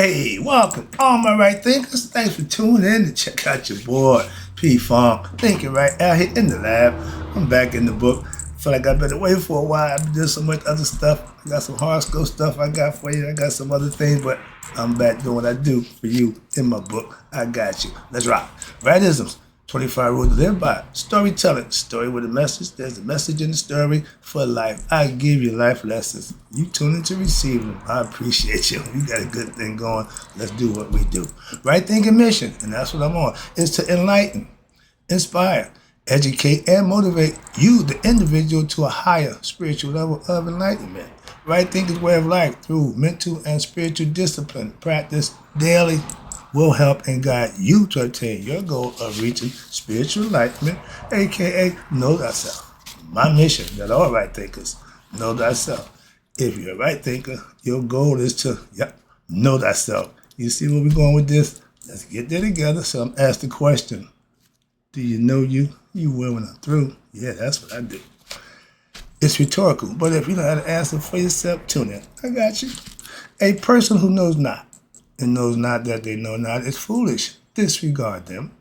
Hey, welcome, all my right thinkers. Thanks for tuning in to check out your boy, P-Funk. Thinking right out here in the lab. I'm back in the book. Feel like I've been away for a while. I've been doing so much other stuff. I got some horoscope stuff I got for you. I got some other things, but I'm back doing what I do for you in my book. I got you. Let's rock. Rightisms. 25 rules to live by. Storytelling. Story with a message. There's a message in the story for life. I give you life lessons. You tune in to receive them. I appreciate you. You got a good thing going. Let's do what we do. Right thinking mission, and that's what I'm on, is to enlighten, inspire, educate, and motivate you, the individual, to a higher spiritual level of enlightenment. Right thinking way of life through mental and spiritual discipline. Practice daily will help and guide you to attain your goal of reaching spiritual enlightenment, aka know thyself. My mission, that all right thinkers, know thyself. If you're a right thinker, your goal is to, know thyself. You see where we're going with this? Let's get there together. So I'm asked the question, do you know you? You will when I'm through. Yeah, that's what I do. It's rhetorical, but if you know how to answer for yourself, tune in. I got you. A person who knows not and knows not that they know not is foolish. Disregard them.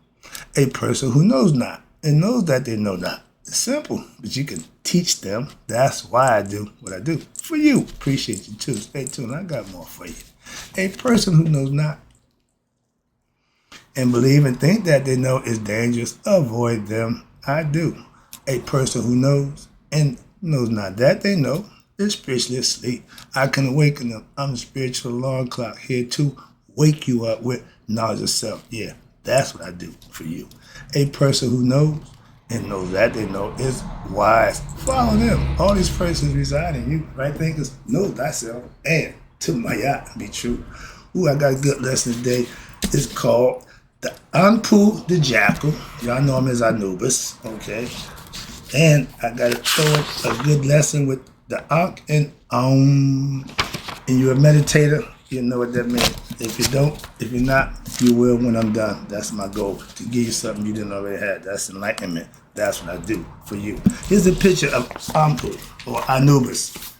A person who knows not and knows that they know not is simple, but you can teach them. That's why I do what I do. For you. Appreciate you too. Stay tuned. I got more for you. A person who knows not and believe and think that they know is dangerous. Avoid them. I do. A person who knows and knows not that they know is spiritually asleep. I can awaken them. I'm a spiritual alarm clock here to wake you up with knowledge of self. Yeah, that's what I do for you. A person who knows and knows that they know is wise. Follow them. All these persons reside in you. Right thinkers, know thyself and to my yacht be true. Ooh, I got a good lesson today. It's called the Ampu, the jackal. Y'all know him as Anubis, okay? And I got to throw a good lesson with the Ankh and and you're a meditator, you know what that means. If you don't, if you're not, you will when I'm done. That's my goal, to give you something you didn't already have. That's enlightenment. That's what I do for you. Here's a picture of Ampu, or Anubis.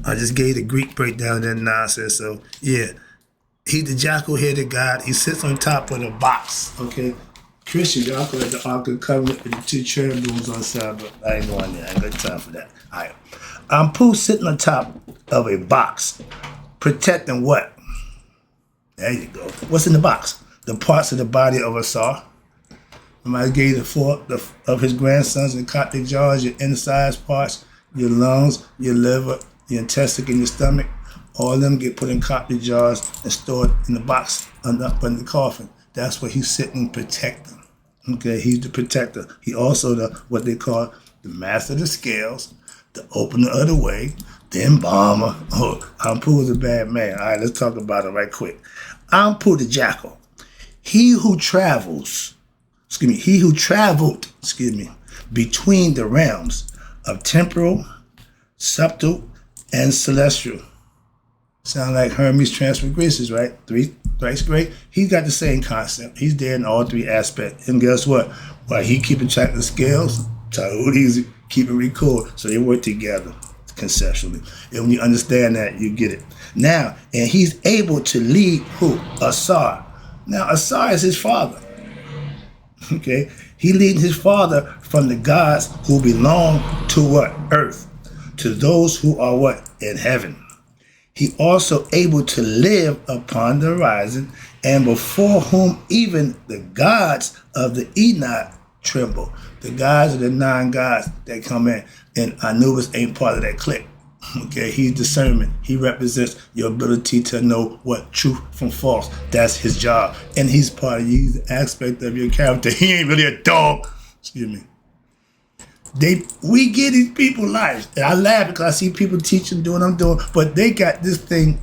I just gave the Greek breakdown of that nonsense, so yeah. He's the jackal-headed god. He sits on top of the box, okay? Christian, y'all call it the Ark of the Covenant with the two cherubims on the side, but I ain't going there. I ain't got time for that. All right. Ampu sitting on top of a box, protecting what? There you go. What's in the box? The parts of the body of a saw. I gave the four of his grandsons in Coptic jars, your incised parts, your lungs, your liver, your intestine, and your stomach. All of them get put in Coptic jars and stored in the box up in the coffin. That's where he's sitting protecting. Okay, he's the protector. He also the what they call the master of the scales, the opener of the way, the embalmer. Oh, Ampu is a bad man. All right, let's talk about him right quick. Ampu the jackal. He who traveled, between the realms of temporal, subtle, and celestial. Sound like Hermes Transfigurations, right? Thrice great. He's got the same concept. He's there in all three aspects. And guess what? While he keeping track of the scales, Tahudi's keeping record. So they work together conceptually. And when you understand that, you get it. Now, and he's able to lead who? Asar. Now, Asar is his father. Okay? He leading his father from the gods who belong to what? Earth. To those who are what? In heaven. He also able to live upon the horizon, and before whom even the gods of the Enoch tremble. The gods of the 9 gods that come in, and Anubis ain't part of that clique. Okay, he's discernment. He represents your ability to know what truth from false. That's his job, and he's part of you, he's the aspect of your character. He ain't really a dog. Excuse me. We give these people lives. And I laugh because I see people teaching, doing what I'm doing, but they got this thing,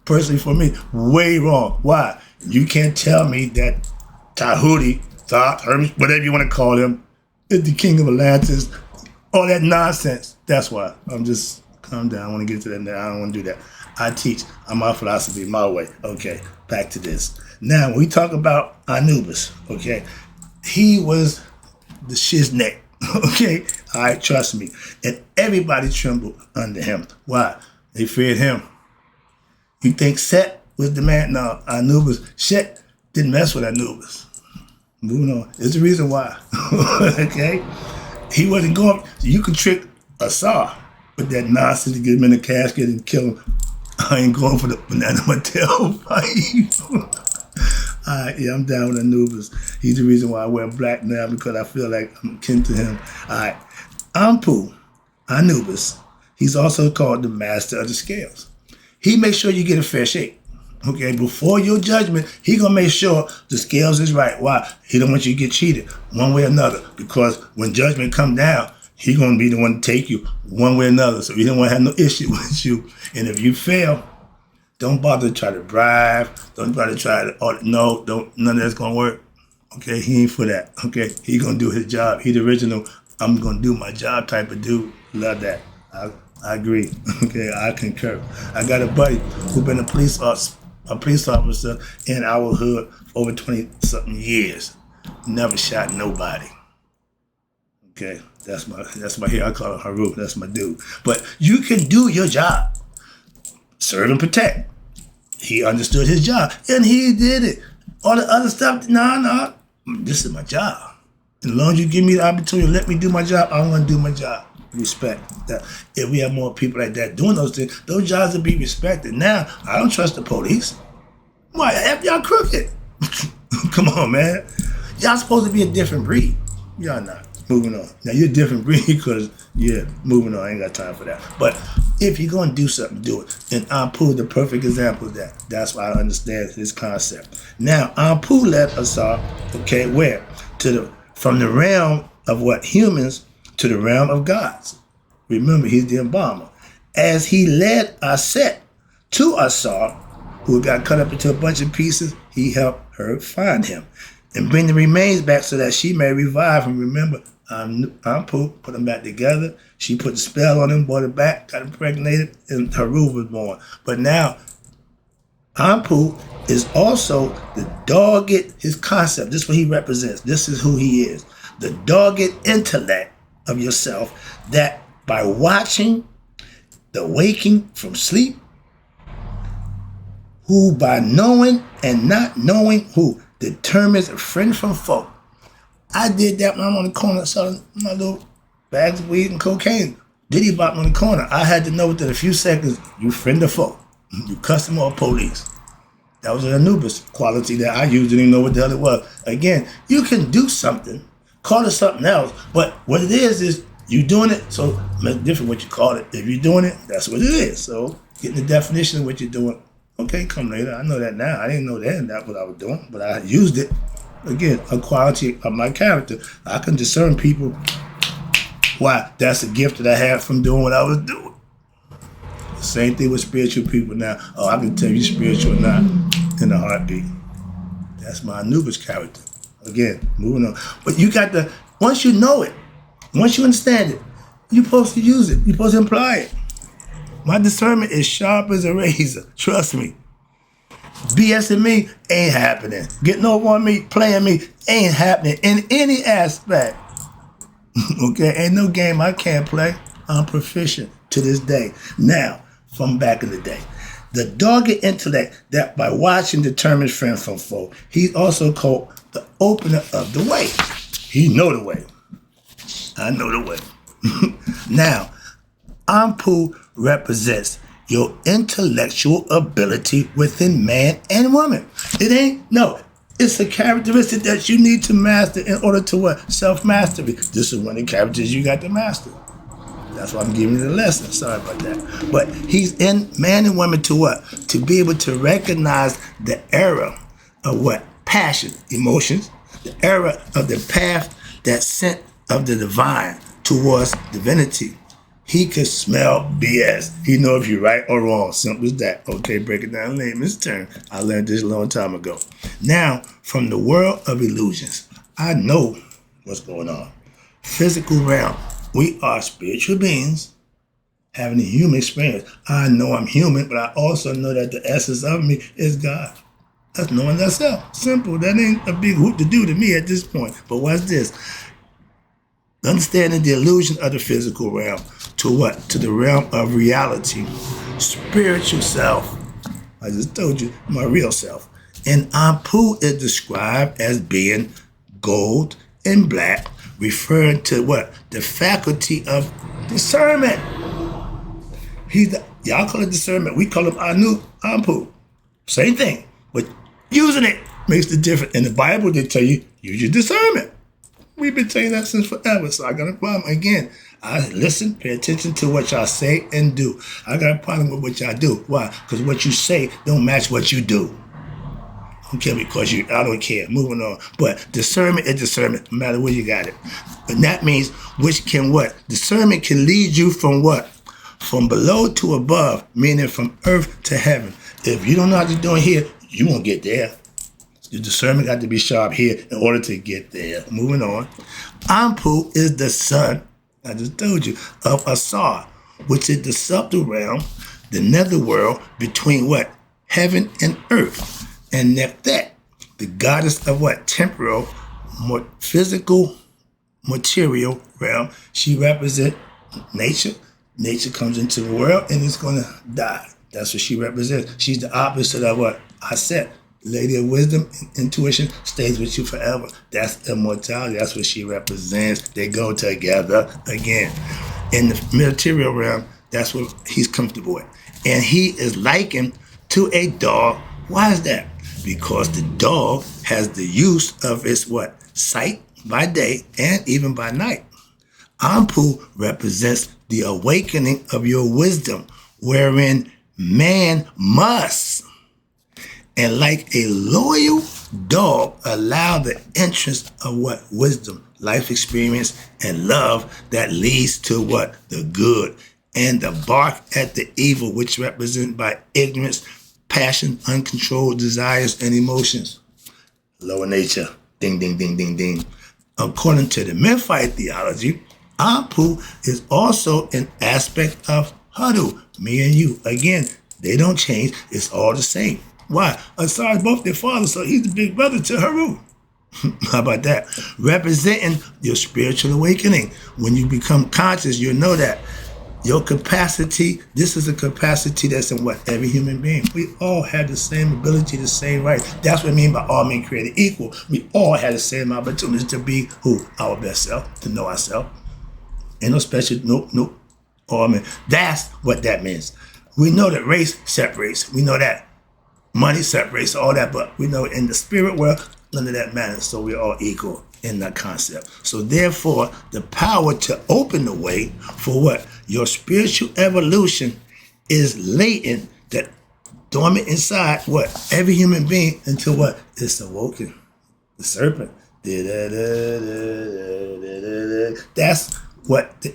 personally for me, way wrong. Why? You can't tell me that Tahuti, Thoth, Hermes, whatever you want to call him, is the king of Atlantis. All that nonsense. That's why. I'm just, calm down. I want to get to that now. I don't want to do that. I teach. I'm my philosophy, my way. Okay, back to this. Now, when we talk about Anubis, okay, he was the shiznek. Okay, all right, trust me. And everybody trembled under him. Why? They feared him. You think Set was the man. No, Anubis. Shit didn't mess with Anubis. Moving on. There's a reason why. Okay? He wasn't going. You could trick Asar with that nonsense to get him in the casket and kill him. I ain't going for the Banana Mattel fight. Alright, yeah, I'm down with Anubis. He's the reason why I wear black now, because I feel like I'm kin to him. Alright. Ampu, Anubis, he's also called the master of the scales. He makes sure you get a fair shake. Okay, before your judgment, he gonna make sure the scales is right. Why? He don't want you to get cheated one way or another, because when judgment come down, he gonna be the one to take you one way or another. So he don't want to have no issue with you. And if you fail, don't bother to try to bribe. Don't bother to try to, no, none of that's gonna work. Okay, he ain't for that. Okay, he gonna do his job. He the original, I'm gonna do my job type of dude. Love that. I agree. Okay, I concur. I got a buddy who been a police officer in our hood for over 20-something years. Never shot nobody. Okay, that's my here. I call it Haru. That's my dude. But you can do your job. Serve and protect. He understood his job, and he did it. All the other stuff, no. This is my job. As long as you give me the opportunity, let me do my job, I'm going to do my job. Respect that. If we have more people like that doing those things, those jobs will be respected. Now, I don't trust the police. Why? Y'all crooked. Come on, man. Y'all supposed to be a different breed. Y'all not. Moving on. Now, you're a different breed because, yeah, moving on. I ain't got time for that. But if you're going to do something, do it. And Ampu, the perfect example of that. That's why I understand his concept. Now, Ampu led us all, okay, where? From the realm of what? Humans to the realm of gods. Remember, he's the embalmer. As he led Aset to Asar, who got cut up into a bunch of pieces, he helped her find him and bring the remains back so that she may revive him. Remember, Ampu put them back together. She put the spell on him, brought it back, got impregnated, and Haru was born. But now, Ampu is also the dogged, his concept. This is what he represents. This is who he is. The dogged intellect of yourself that by watching the waking from sleep, who by knowing and not knowing who determines a friend from foe. I did that when I'm on the corner selling my little bags of weed and cocaine. Diddy bought me on the corner. I had to know within a few seconds, you friend or foe, you customer or police. That was an Anubis quality that I used, didn't even know what the hell it was. Again, you can do something, call it something else, but what it is you doing it, so it's different what you call it. If you're doing it, that's what it is. So getting the definition of what you're doing, okay, come later. I know that now. I didn't know then that's what I was doing, but I used it. Again, a quality of my character. I can discern people. Why? That's a gift that I had from doing what I was doing. Same thing with spiritual people now. Oh, I can tell you spiritual or not in a heartbeat. That's my Anubis character. Again, moving on. But you got to, once you know it, once you understand it, you're supposed to use it. You're supposed to apply it. My discernment is sharp as a razor. Trust me. BSing me ain't happening. Getting over on me, playing me ain't happening in any aspect. Okay, ain't no game I can't play. I'm proficient to this day. Now, from back in the day. The dogged intellect that by watching determines friend from foe. He's also called the opener of the way. He know the way. I know the way. Now, Ampu represents your intellectual ability within man and woman. It ain't, no, it's a characteristic that you need to master in order to what? Self-mastery. This is one of the characters you got to master. That's why I'm giving you the lesson. Sorry about that. But he's in man and woman to what? To be able to recognize the error of what? Passion, emotions, the error of the path that sent of the divine towards divinity. He can smell BS. He know if you're right or wrong. Simple as that. Okay, break it down. Layman's turn. I learned this a long time ago. Now, from the world of illusions, I know what's going on. Physical realm. We are spiritual beings having a human experience. I know I'm human, but I also know that the essence of me is God. That's knowing thyself. Simple. That ain't a big hoop to do to me at this point. But what's this? Understanding the illusion of the physical realm to what? To the realm of reality. Spiritual self. I just told you my real self. And Ampu is described as being gold and black, referring to what? The faculty of discernment. Y'all call it discernment. We call him Ampu. Same thing. But using it makes the difference. In the Bible, they tell you, use your discernment. We've been saying that since forever, so I got a problem. Again, I listen, pay attention to what y'all say and do. I got a problem with what y'all do. Why? Because what you say don't match what you do. Okay, because I don't care. Moving on. But discernment is discernment, no matter where you got it. And that means which can what? Discernment can lead you from what? From below to above, meaning from earth to heaven. If you don't know what you're doing here, you won't get there. Your discernment got to be sharp here in order to get there. Moving on. Ampu is the son, I just told you, of Asar, which is the subtle realm, the netherworld between what? Heaven and earth. And Nephet, the goddess of what? Temporal, physical, material realm. She represents nature. Nature comes into the world and it's going to die. That's what she represents. She's the opposite of what I said. Lady of wisdom and intuition stays with you forever. That's immortality. That's what she represents. They go together again. In the material realm, that's what he's comfortable with. And he is likened to a dog. Why is that? Because the dog has the use of its what? Sight by day and even by night. Ampu represents the awakening of your wisdom, wherein man must, and like a loyal dog, allow the entrance of what? Wisdom, life experience, and love that leads to what? The good, and the bark at the evil, which represented by ignorance, passion, uncontrolled desires, and emotions. Lower nature, ding, ding, ding, ding, ding. According to the Memphite theology, Ampu is also an aspect of Hudu, me and you. Again, they don't change. It's all the same. Why? Asar is both their fathers, so he's the big brother to Haru. How about that? Representing your spiritual awakening. When you become conscious, you'll know that your capacity, this is a capacity that's in what? Every human being. We all have the same ability, the same right. That's what I mean by all men created equal. We all have the same opportunity to be who? Our best self, to know ourselves. Ain't no special, nope. All men. That's what that means. We know that race separates. We know that money separates, all that, but we know in the spirit world, none of that matters. So we're all equal in that concept. So therefore, the power to open the way for what? Your spiritual evolution is latent, that dormant inside what? Every human being until what? It's awoken. The serpent. That's what the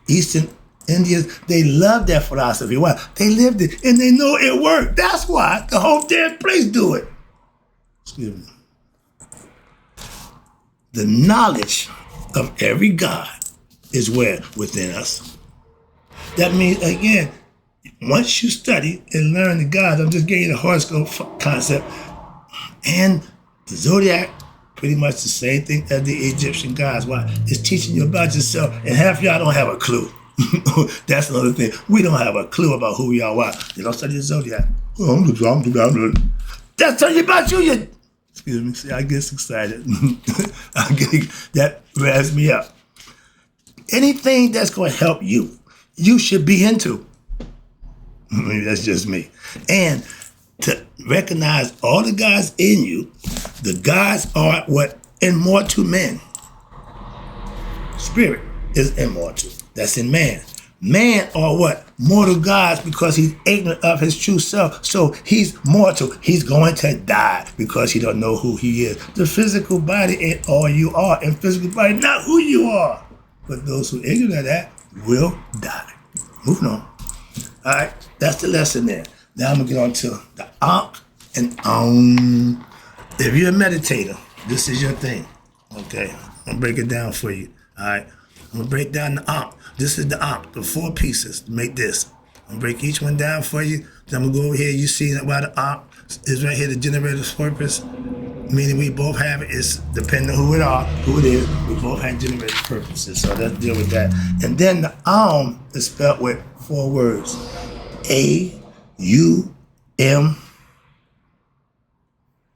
Eastern Indians, they love that philosophy. Why? They lived it and they know it worked. That's why the whole damn place do it. Excuse me. The knowledge of every God is where? Within us. That means, again, once you study and learn the gods, I'm just giving you the horoscope concept, and the zodiac, pretty much the same thing as the Egyptian gods. Why? It's teaching you about yourself, and half y'all don't have a clue. That's another thing. We don't have a clue about who we are. Why? They don't study the zodiac. That's telling you about you. Excuse me. See, I get excited. That revs me up. Anything that's going to help you, you should be into. Maybe that's just me. And to recognize all the gods in you, the gods are what? Immortal men. Spirit is immortal. That's in man. Man are what? Mortal gods, because he's ignorant of his true self. So he's mortal. He's going to die because he don't know who he is. The physical body ain't all you are, and physical body not who you are. But those who ignorant of that will die. Moving on. All right, that's the lesson there. Now I'm going to get on to the Amp and Om. If you're a meditator, this is your thing. Okay, I'm going to break it down for you. All right, I'm going to break down the Amp. This is the Amp, the 4 pieces to make this. I'm going to break each one down for you. Then I'm going to go over here. You see why the Amp is right here, the generator's purpose, meaning we both have it. It's depending on who it is, we both have generator purposes. So let's deal with that. And then the Om is spelled with 4 words. A-U-M. M,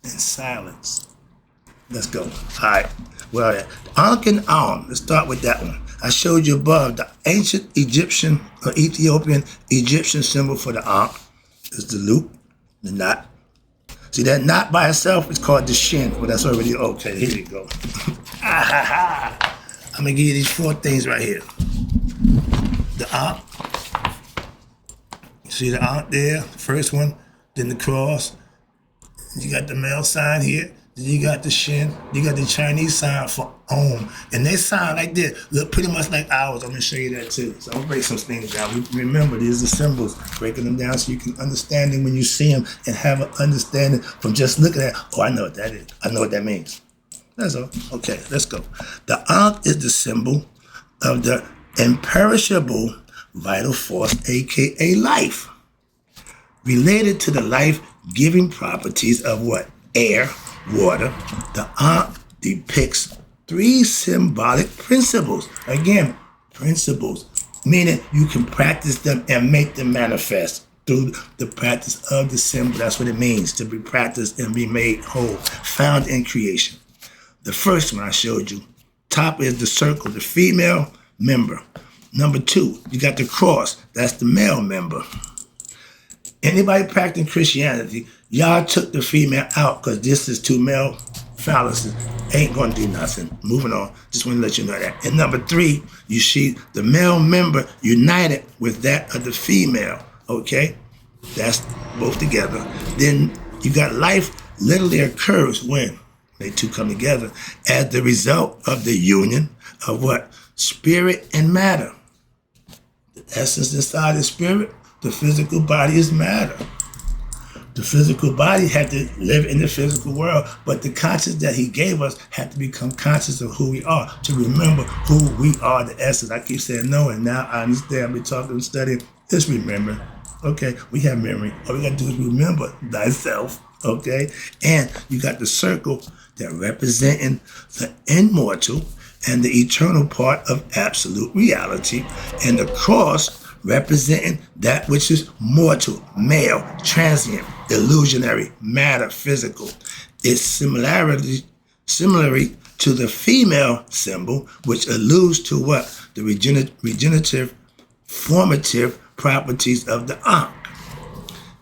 and silence. Let's go. All right. Well, the Ankh and Am. Let's start with that one. I showed you above the ancient Egyptian or Ethiopian Egyptian symbol for the Ankh is the loop, the knot. See, that knot by itself is called the shin. Well, that's already okay. Here you go. I'm going to give you these 4 things right here. The Ankh. You see the Ankh there? The first one. Then the cross. You got the male sign here. Then you got the shin. You got the Chinese sign for Om. And they sound like this. Look pretty much like ours. I'm going to show you that too. So I'm going to break some things down. Remember, these are symbols. Breaking them down so you can understand them when you see them and have an understanding from just looking at, oh, I know what that is. I know what that means. That's all. Okay, let's go. The Ankh is the symbol of the imperishable vital force, aka life, related to the life-giving properties of what? Air, water. The Ankh depicts 3 symbolic principles. Again, principles, meaning you can practice them and make them manifest through the practice of the symbol. That's what it means, to be practiced and be made whole, found in creation. The first one I showed you, top is the circle, the female member. Number 2, you got the cross. That's the male member. Anybody practicing Christianity, y'all took the female out because this is 2 male phalluses. Ain't going to do nothing. Moving on. Just want to let you know that. And number 3, you see the male member united with that of the female. Okay? That's both together. Then you got life literally occurs when they 2 come together as the result of the union of what? Spirit and matter. The essence inside the spirit, the physical body is matter. The physical body had to live in the physical world, but the conscience that he gave us had to become conscious of who we are, to remember who we are, the essence. I keep saying no, and now I understand. I've been talking and studying. Just remember. Okay, we have memory. All we got to do is remember thyself. Okay, and you got the circle that representing the immortal and the eternal part of absolute reality, and the cross representing that which is mortal, male, transient, illusionary, matter, physical. It's similar to the female symbol, which alludes to what? The regenerative, formative properties of the Ankh.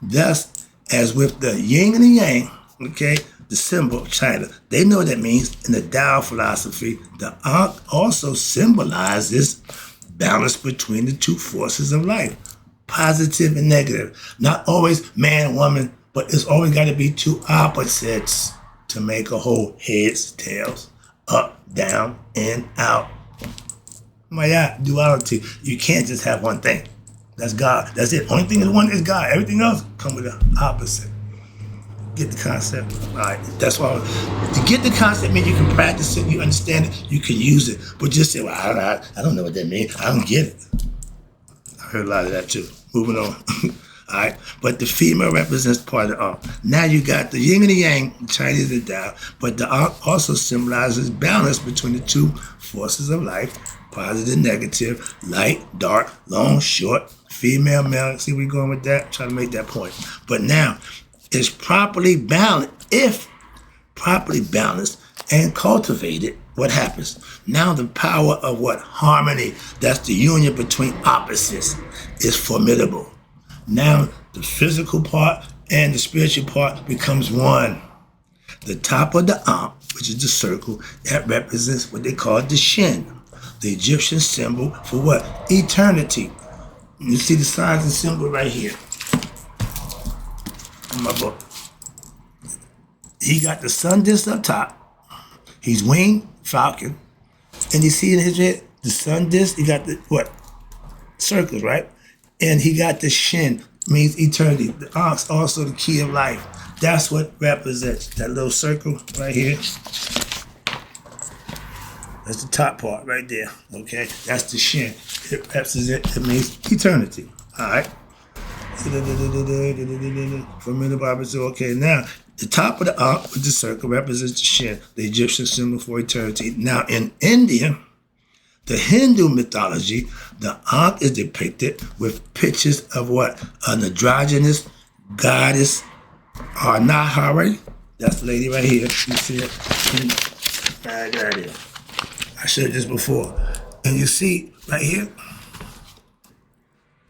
Thus, as with the yin and the yang, okay, the symbol of China, they know what that means in the Tao philosophy. The Ankh also symbolizes balance between the 2 forces of life, positive and negative. Not always man, woman, but it's always got to be 2 opposites to make a whole. Heads, tails, up, down, in, out. My God, duality. You can't just have one thing. That's God. That's it. Only thing is one is God. Everything else come with the opposite. Get the concept? All right. That's why to get the concept means you can practice it, you understand it, you can use it. But just say, well, I don't know what that means. I don't get it. I heard a lot of that too. Moving on. All right. But the female represents part of the Ankh. Now you got the yin and the yang, Chinese and Tao. But the Ankh also symbolizes balance between the 2 forces of life, positive, negative, light, dark, long, short, female, male. See where we're going with that? Trying to make that point. But now, it's properly balanced. If properly balanced and cultivated, what happens? Now the power of what? Harmony. That's the union between opposites is formidable. Now the physical part and the spiritual part becomes one. The top of the Ankh, which is the circle, that represents what they call the shin, the Egyptian symbol for what? Eternity. You see the signs and symbol right here. In my book. He got the sun disc up top. He's winged falcon. And you see in his head, the sun disc, he got the what? Circles, right? And he got the shin, means eternity. The Ankh's also the key of life. That's what represents that little circle right here. That's the top part right there. Okay? That's the shin. It represents, it means eternity. All right? Formidable opposite. Okay, now the top of the Ankh with the circle represents the shin, the Egyptian symbol for eternity. Now in India, the Hindu mythology, the Ankh is depicted with pictures of what? An androgynous goddess Nahari. That's the lady right here. You see it? Right there. I showed this before. And you see right here,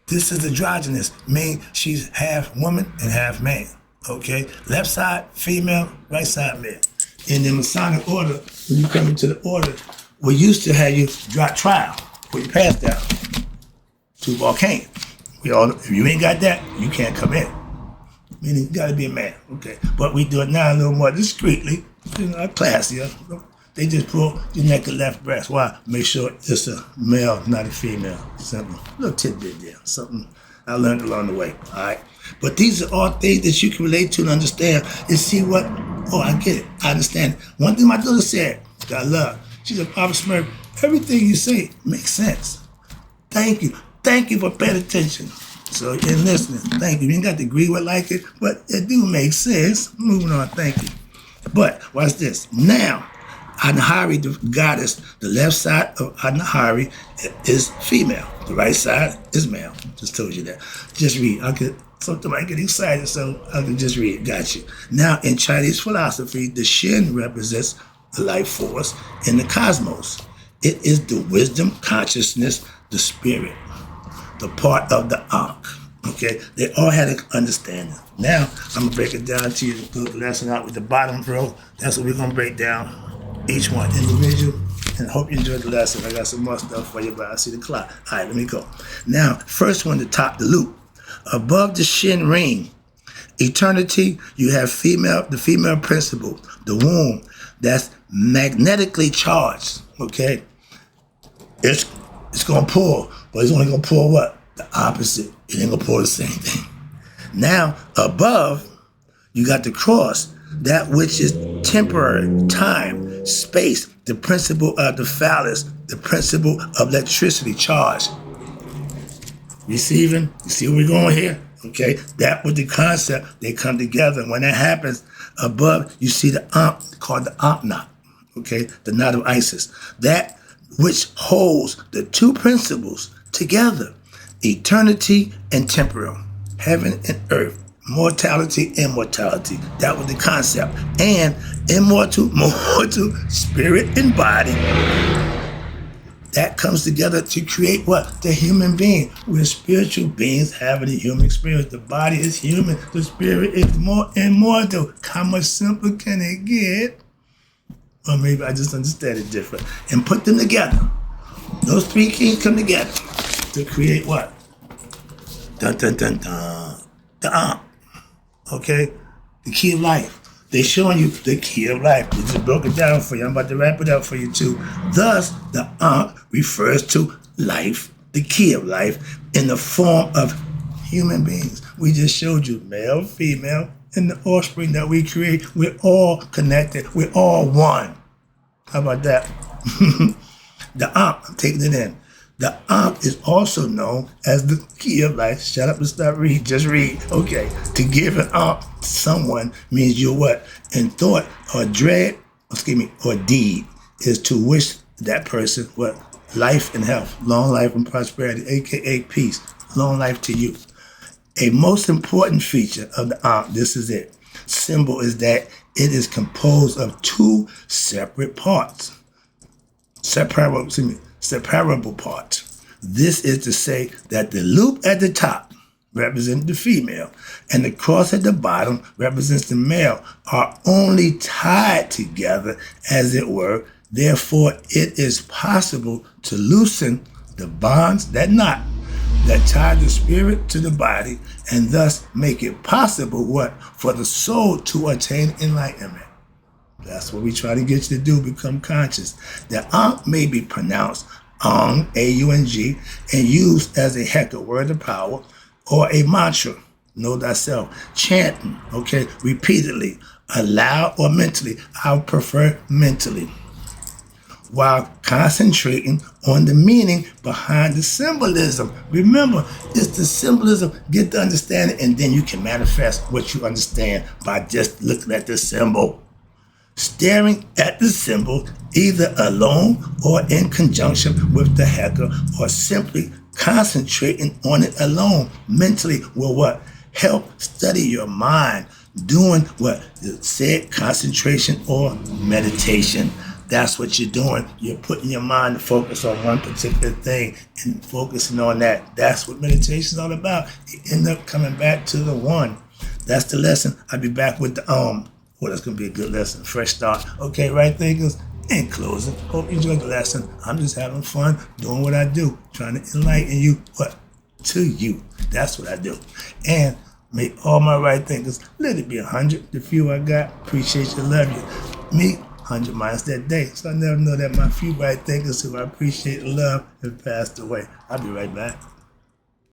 this is androgynous, meaning she's half woman and half man. Okay? Left side, female, right side, male. In the Masonic order, when you come into the order, we used to have you drop trial for your pass down to volcano. If you ain't got that, you can't come in. Meaning you gotta be a man, okay? But we do it now a little more discreetly, classier. They just pull your neck and left breast. Why? Make sure it's a male, not a female. Simple. Little tidbit there. Something I learned along the way, all right? But these are all things that you can relate to and understand and see what, I get it. I understand it. One thing my daughter said, that I love, she said, Papa Smurf, everything you say makes sense. Thank you. Thank you for paying attention. So, in listening, thank you. You ain't got to agree with like it, but it do make sense. Moving on, thank you. But, watch this. Now, Anahari, the goddess, the left side of Anahari is female. The right side is male. Just told you that. Just read. Sometimes I get excited, so I can just read. Got you. Now, in Chinese philosophy, the Shin represents the life force in the cosmos. It is the wisdom, consciousness, the spirit, the part of the Ankh. Okay? They all had an understanding. Now, I'm going to break it down to you, the lesson out with the bottom row. That's what we're going to break down each one individual. And I hope you enjoyed the lesson. I got some more stuff for you, but I see the clock. All right, let me go. Now, first one to top the loop. Above the Shin ring, eternity, you have the female principle, the womb, that's magnetically charged, okay? It's going to pull, but it's only going to pull what? The opposite. It ain't going to pull the same thing. Now, above, you got the cross, that which is temporary, time, space, the principle of the phallus, the principle of electricity, charge. Receiving, you see where we're going here? Okay, that was the concept. They come together. When that happens, above, you see the Amp, called the Amp knot. Okay, the knot of Isis. That which holds the two principles together, eternity and temporal, heaven and earth, mortality, immortality. That was the concept. And immortal, mortal, spirit and body. That comes together to create what? The human being. We're spiritual beings having a human experience. The body is human. The spirit is more immortal. How much simpler can it get? Or maybe I just understand it different. And put them together. Those three keys come together to create what? Dun, dun, dun, dun. The Amp. Okay? The key of life. They're showing you the key of life. We just broke it down for you. I'm about to wrap it up for you too. Thus, the Ankh refers to life, the key of life, in the form of human beings. We just showed you male, female, and the offspring that we create. We're all connected. We're all one. How about that? The Ankh, I'm taking it in. The Ankh is also known as the key of life. Shut up and stop reading. Just read. Okay. To give an Ankh to someone means you're what? In thought or dread, or deed is to wish that person what? Life and health, long life and prosperity, aka peace, long life to you. A most important feature of the Ankh, this is it. Symbol is that it is composed of two separate parts. Separable parts. This is to say that the loop at the top represents the female and the cross at the bottom represents the male are only tied together, as it were. Therefore, it is possible to loosen the bonds, that knot, that tie the spirit to the body and thus make it possible what? For the soul to attain enlightenment. That's what we try to get you to do, become conscious. The Ankh may be pronounced Ang, A-U-N-G, and used as a hecker, word of power, or a mantra, know thyself, chanting, okay, repeatedly, aloud or mentally. I prefer mentally, while concentrating on the meaning behind the symbolism. Remember, it's the symbolism, get the understanding, and then you can manifest what you understand by just looking at the symbol. Staring at the symbol, either alone or in conjunction with the hecker, or simply concentrating on it alone mentally will what? help study your mind, doing what you said, concentration or meditation. That's what you're doing. You're putting your mind to focus on one particular thing and focusing on that. That's what meditation is all about. You end up coming back to the one. That's the lesson. I'll be back with the that's gonna be a good lesson. Fresh start. Okay, right thinkers. In closing, hope you enjoyed the lesson. I'm just having fun doing what I do, trying to enlighten you. What? To you. That's what I do. And may all my right thinkers, let it be 100. The few I got, appreciate you, love you. Me, 100 minus that day. So I never know that my few right thinkers who I appreciate and love have passed away. I'll be right back.